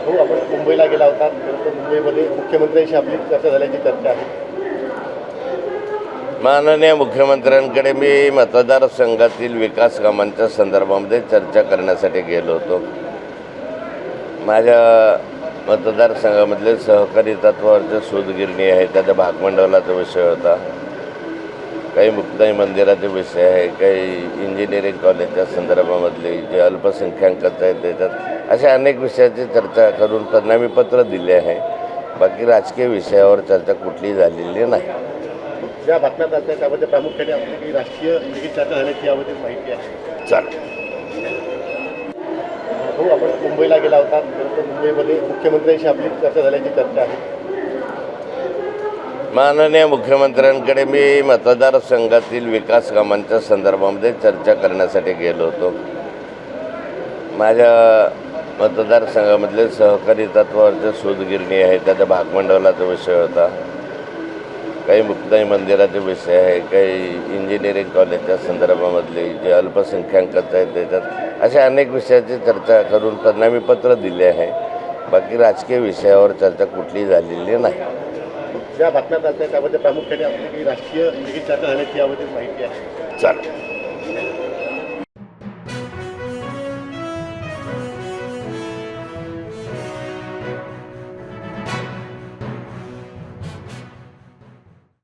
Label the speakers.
Speaker 1: हो, आपण मुंबईला गेला होता. तर मुंबईमध्ये मुख्यमंत्र्यांशी आपली चर्चा झाल्याची चर्चा आहे.
Speaker 2: माननीय मुख्यमंत्र्यांकडे मी मतदारसंघातील विकास कामांच्या संदर्भामध्ये चर्चा करण्यासाठी गेलो होतो. माझ्या मतदारसंघामधले सहकारी तत्वावरचे सूतगिरणी आहे, त्याच्या भागमंडळाचा विषय होता. काही मुक्ताई मंदिराचे विषय आहे, काही इंजिनिअरिंग कॉलेजच्या संदर्भामधले जे अल्पसंख्याकांचं आहे त्याच्यात अशा अनेक विषयाची चर्चा करून त्यांना मी पत्र दिले आहे. बाकी राजकीय विषयावर चर्चा कुठलीही झालेली नाही.
Speaker 1: ज्या बातम्या चालत आहेत त्यामध्ये प्रामुख्याने आपली काही राष्ट्रीय देखील चर्चा झाल्याची याबद्दल माहिती आहे.
Speaker 2: चालेल.
Speaker 1: हो, आपण मुंबईला गेला होता. तर मुंबईमध्ये मुख्यमंत्र्यांशी आपली चर्चा झाल्याची चर्चा आहे.
Speaker 2: माननीय मुख्यमंत्र्यांकडे मी मतदारसंघातील विकास कामांच्या संदर्भामध्ये चर्चा करण्यासाठी गेलो होतो. माझ्या मतदारसंघामधले सहकारी तत्वावरचे सूतगिरणी आहे, त्याच्या भागमंडळाचा विषय होता. काही मुक्ताई मंदिराचे विषय आहे, काही इंजिनिअरिंग कॉलेजच्या संदर्भामधले जे अल्पसंख्याकांचं आहे त्याच्यात अशा अनेक विषयाची चर्चा करून त्यांना मी पत्र दिले आहे. बाकी राजकीय विषयावर चर्चा कुठलीही झालेली नाही.
Speaker 1: ज्या बातम्या चालत आहेत त्यामध्ये प्रामुख्याने आपली काही राष्ट्रीय देखील चर्चा झाल्याची याबद्दल माहिती आहे.
Speaker 2: चालेल.